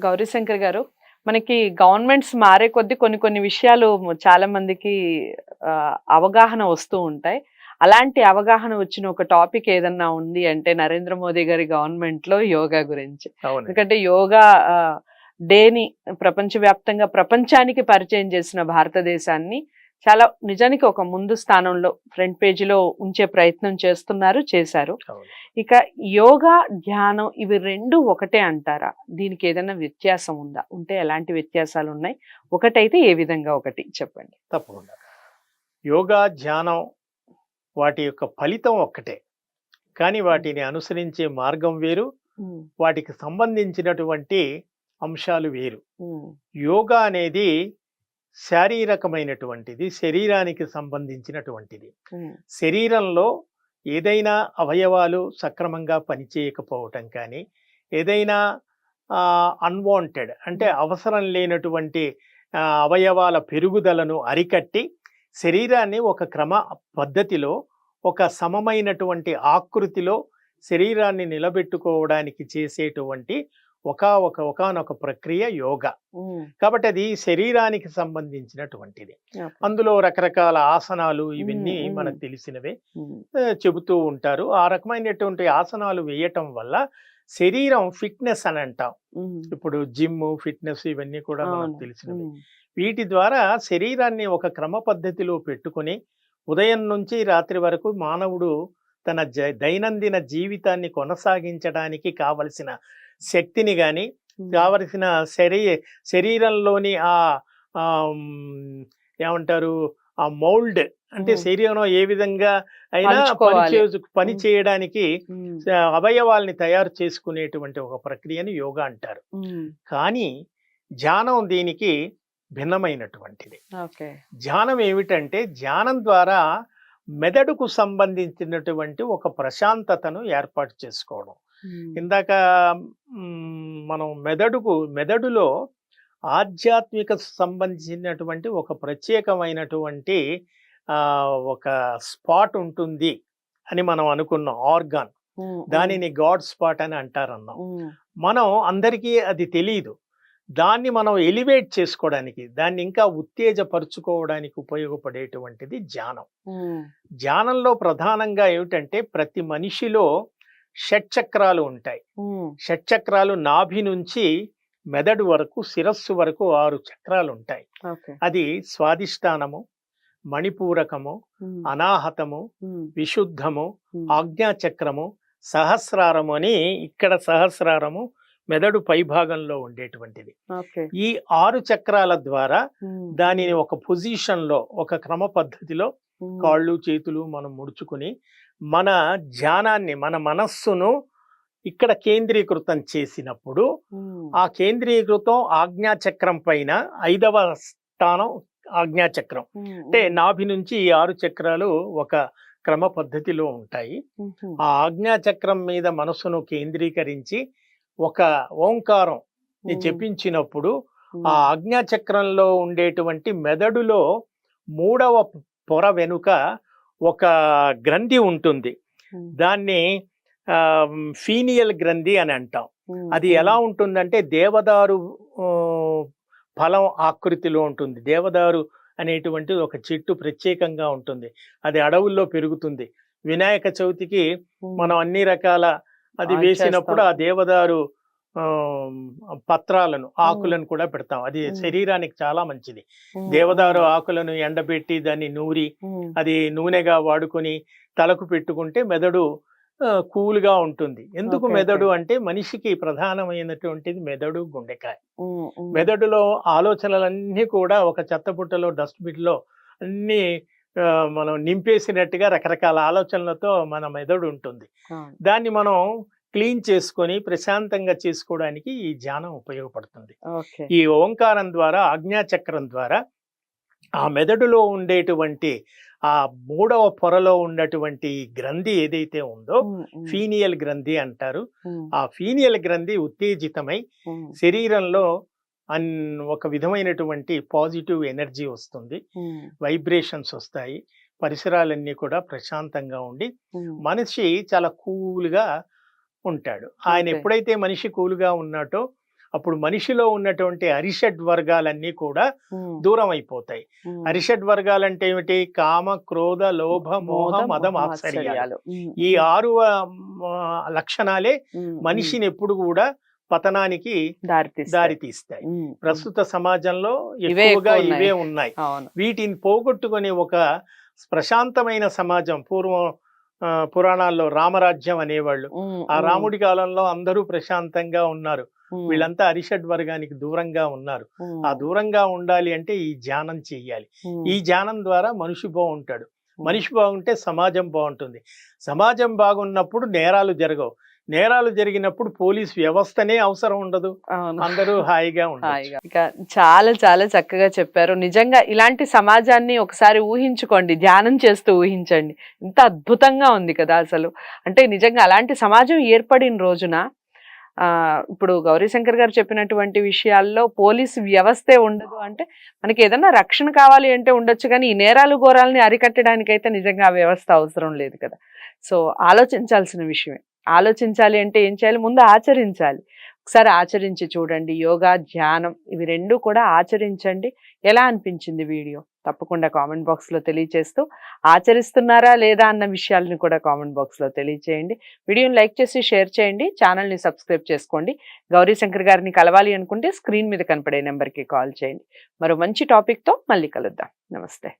గౌరీశంకర్ గారు, మనకి గవర్నమెంట్స్ మారే కొద్దీ కొన్ని కొన్ని విషయాలు చాలా మందికి అవగాహన వస్తూ ఉంటాయి. అలాంటి అవగాహన వచ్చిన ఒక టాపిక్ ఏదన్నా ఉంది అంటే నరేంద్ర మోదీ గారి గవర్నమెంట్‌లో యోగా గురించి. అవునండి. ఎందుకంటే యోగా డేని ప్రపంచవ్యాప్తంగా ప్రపంచానికి పరిచయం చేసిన భారతదేశాన్ని చాలా నిజానికి ఒక ముందు స్థానంలో ఫ్రంట్ పేజీలో ఉంచే ప్రయత్నం చేశారు. అవును. ఇక యోగా, ధ్యానం ఇవి 2 ఒకటే అంటారా? దీనికి ఏదైనా వ్యత్యాసం ఉందా? ఉంటే ఎలాంటి వ్యత్యాసాలున్నాయి? ఒకటైతే ఏ విధంగా ఒకటి చెప్పండి? తప్పకుండా. యోగా, ధ్యానం వాటి యొక్క ఫలితం ఒక్కటే. కానీ వాటిని అనుసరించే మార్గం వేరు. హ్మ్. వాటికి సంబంధించినటువంటి అంశాలు వేరు. హ్మ్. యోగా అనేది శారీరకమైనటువంటిది, శరీరానికి సంబంధించినటువంటిది. హ్మ్. శరీరంలో ఏదైనా అవయవాలు సక్రమంగా పనిచేయకపోవటం కానీ, ఏదైనా అన్వాంటెడ్ అంటే అవసరం లేనటువంటి అవయవాల పెరుగుదలను అరికట్టి, శరీరాన్ని ఒక క్రమ పద్ధతిలో, ఒక సమమైనటువంటి ఆకృతిలో శరీరాన్ని నిలబెట్టుకోవడానికి చేసేటువంటి ఒకానొక ప్రక్రియ యోగా. హ్మ్. కాబట్టి అది శరీరానికి సంబంధించినటువంటిది. ఓకే. అందులో రకరకాల ఆసనాలు ఇవన్నీ హ్మ్. మనకు తెలిసినవే హ్మ్. చెబుతూ ఉంటారు. ఆ రకమైనటువంటి ఆసనాలు వేయటం వల్ల శరీరం ఫిట్‌నెస్ అని అంటాం. హ్మ్. ఇప్పుడు జిమ్, ఫిట్‌నెస్ ఇవన్నీ కూడా మనకు అవును. తెలిసినవే. హ్మ్. వీటి ద్వారా శరీరాన్ని ఒక క్రమ పద్ధతిలో పెట్టుకొని ఉదయం నుంచి రాత్రి వరకు మానవుడు తన దైనందిన జీవితాన్ని కొనసాగించడానికి కావలసిన శక్తిని గాని, హ్మ్. కావలసిన శరీరంలోని ఏమంటారు ఆ మౌల్డ్ అంటే హ్మ్. శరీరం ఏ విధంగా అయినా మలుచుకోవాలి. పని హ్మ్. చేయడానికి హ్మ్. అవయవాల్ని తయారు చేసుకునేటువంటి ఒక ప్రక్రియని యోగా అంటారు. హ్మ్. కానీ ధ్యానం దీనికి భిన్నమైనటువంటిది. ఓకే. ధ్యానం ఏమిటంటే ధ్యానం ద్వారా మెదడుకు సంబంధించినటువంటి ఒక ప్రశాంతతను ఏర్పాటు చేసుకోవడం. హ్మ్. ఇందాక మనం మెదడులో ఆధ్యాత్మిక సంబంధించినటువంటి ఒక ప్రత్యేకమైనటువంటి ఒక స్పాట్ ఉంటుంది అని మనం అనుకున్నాం. ఆర్గాన్. హ్మ్. హ్మ్. దానిని గాడ్ స్పాట్ అని అంటారన్నాం. హ్మ్. మనం అందరికీ అది తెలీదు. దాన్ని మనం ఎలివేట్ చేసుకోవడానికి, దాన్ని ఇంకా ఉత్తేజపరుచుకోవడానికి ఉపయోగపడేటువంటిది ధ్యానం. హ్మ్. ధ్యానంలో ప్రధానంగా ఏమిటంటే ప్రతి మనిషిలో షట్చక్రాలు ఉంటాయి. హ్మ్. షట్చక్రాలు నాభి నుంచి మెదడు వరకు, శిరస్సు వరకు 6 చక్రాలు ఉంటాయి. ఓకే. అది స్వాదిష్టానము, మణిపూరకము, హ్మ్. అనాహతము, హ్మ్. విశుద్ధము, హ్మ్. ఆజ్ఞాచక్రము, సహస్రారము అని ఇక్కడ సహస్రారము మెదడు పైభాగంలో ఉండేటువంటిది. ఓకే. ఈ 6 చక్రాల ద్వారా హ్మ్. దానిని ఒక పొజిషన్‌లో ఒక క్రమ పద్ధతిలో హ్మ్. కాళ్ళు, చేతులు మనం ముడుచుకుని మన ధ్యానాన్ని, మన మనస్సును ఇక్కడ కేంద్రీకృతం చేసినప్పుడు హ్మ్. ఆ కేంద్రీకృతం ఆజ్ఞాచక్రం పైన 5వ స్థానం ఆజ్ఞాచక్రం. హ్మ్. అంటే హ్మ్. నాభి నుంచి ఈ 6 చక్రాలు ఒక క్రమ పద్ధతిలో ఉంటాయి. హుహు. ఆ ఆజ్ఞాచక్రం మీద మనసును కేంద్రీకరించి ఒక ఓంకారం ని హ్మ్. జపించినప్పుడు ఆ హ్మ్. ఆజ్ఞాచక్రంలో ఉండేటువంటి మెదడులో 3వ పొర వెనుక ఒక గ్రంథి ఉంటుంది. హ్మ్. దాన్ని ఫీనియల్ గ్రంథి అని అంటాం. హ్మ్. అది హ్మ్. ఎలా ఉంటుందంటే దేవదారు ఆహ్, ఫలం ఆకృతిలో ఉంటుంది. దేవదారు అనేటువంటిది ఒక చెట్టు ప్రత్యేకంగా ఉంటుంది. అది అడవుల్లో పెరుగుతుంది. వినాయక చవితికి హ్మ్. మనం అన్ని రకాల అది వేసినప్పుడు చేస్తాం. ఆ దేవదారు ఆహ్, పత్రాలను, హ్మ్. ఆకులను కూడా పెడతాం. అది హ్మ్. శరీరానికి చాలా మంచిది. హ్మ్. దేవదారు హ్మ్. ఆకులను ఎండబెట్టి దాన్ని నూరి హ్మ్. అది నూనెగా వాడుకొని తలకు పెట్టుకుంటే మెదడు కూల్‌గా ఉంటుంది. ఎందుకు ఓకే. ఓకే. మెదడు అంటే మనిషికి ప్రధానమైనటువంటిది మెదడు, గుండెకాయ. హ్మ్. హ్మ్. మెదడులో ఆలోచనలన్నీ కూడా ఒక చెత్తబుట్టలో, డస్ట్‌బిన్‌లో అన్నీ మనం నింపేసినట్టుగా రకరకాల ఆలోచనలతో మన మెదడు ఉంటుంది. అవును. దాన్ని మనం క్లీన్ చేసుకొని ప్రశాంతంగా చేసుకోవడానికి ఈ ధ్యానం ఉపయోగపడుతుంది. ఓకే. ఈ ఓంకారం ద్వారా, ఆజ్ఞాచక్రం ద్వారా ఆ మెదడులో ఉండేటువంటి ఆ 3వ పొరలో ఉన్నటువంటి గ్రంథి ఏదైతే ఉందో హ్మ్. హ్మ్. ఫీనియల్ గ్రంథి అంటారు. హ్మ్. ఆ ఫీనియల్ గ్రంథి ఉత్తేజితమై హ్మ్. శరీరంలో అన్ ఒక విధమైనటువంటి పాజిటివ్ ఎనర్జీ వస్తుంది. హ్మ్. వైబ్రేషన్స్ వస్తాయి. పరిసరాలన్నీ కూడా ప్రశాంతంగా ఉండి హ్మ్. మనిషి చాలా కూల్‌గా ఉంటాడు. ఆయన ఓకే. ఎప్పుడైతే మనిషి కూల్‌గా ఉన్నాటో అప్పుడు మనిషిలో ఉన్నటువంటి అరిషడ్ వర్గాలన్నీ కూడా ఉమ్, దూరం అయిపోతాయి. ఉమ్. అరిషడ్ వర్గాలంటే ఏమిటి? కామ, క్రోధ, లోభ, మోహ, మదం, ఆశ్చర్యాలు. ఈ 6 లక్షణాలే మనిషిని ఎప్పుడు కూడా పతనానికి దారితీస్తాయి. ప్రస్తుత సమాజంలో ఎక్కువగా ఇవే ఉన్నాయి. వీటిని పోగొట్టుకుని ఒక ప్రశాంతమైన సమాజం, పురాణాల్లో రామరాజ్యం అనేవాళ్ళు. ఆ రాముడి కాలంలో అందరూ ప్రశాంతంగా ఉన్నారు. వీళ్ళంతా అరిషడ్ వర్గానికి దూరంగా ఉన్నారు. ఆ దూరంగా ఉండాలి అంటే ఈ ధ్యానం చెయ్యాలి. ఈ ధ్యానం ద్వారా మనిషి బాగుంటాడు. మనిషి బాగుంటే సమాజం బాగుంటుంది. సమాజం బాగున్నప్పుడు నేరాలు జరగవు. నేరాలు జరిగినప్పుడు పోలీస్ వ్యవస్థనే అవసరం ఉండదు. అందరూ హాయిగా ఉంటారు. ఇక చాలా చాలా చక్కగా చెప్పారు. నిజంగా ఇలాంటి సమాజాన్ని ఒకసారి ఊహించుకోండి, ధ్యానం చేస్తూ ఊహించండి. ఎంత అద్భుతంగా ఉంది కదా అసలు. అంటే నిజంగా అలాంటి సమాజం ఏర్పడిన రోజున ఇప్పుడు గౌరీశంకర్ గారు చెప్పినటువంటి విషయాల్లో పోలీసు వ్యవస్థే ఉండదు అంటే మనకి ఏదైనా రక్షణ కావాలి అంటే ఉండొచ్చు, కానీ ఈ నేరాలు ఘోరాలని అరికట్టడానికైతే నిజంగా ఆ వ్యవస్థ అవసరం లేదు కదా. సో ఆలోచించాల్సిన విషయమే. ఆలోచించాలి అంటే ఏం చేయాలి? ముందు ఆచరించాలి. ఒకసారి ఆచరించి చూడండి. యోగా, ధ్యానం ఇవి రెండు కూడా ఆచరించండి. ఎలా అనిపించింది వీడియో తప్పకుండా కామెంట్ బాక్స్లో తెలియచేస్తూ, ఆచరిస్తున్నారా లేదా అన్న విషయాలను కూడా కామెంట్ బాక్స్లో తెలియచేయండి. వీడియోని లైక్ చేసి షేర్ చేయండి. ఛానల్ని సబ్స్క్రైబ్ చేసుకోండి. గౌరీశంకర్ గారిని కలవాలి అనుకుంటే స్క్రీన్ మీద కనపడే నెంబర్కి కాల్ చేయండి. మరో మంచి టాపిక్తో మళ్ళీ కలుద్దాం. నమస్తే.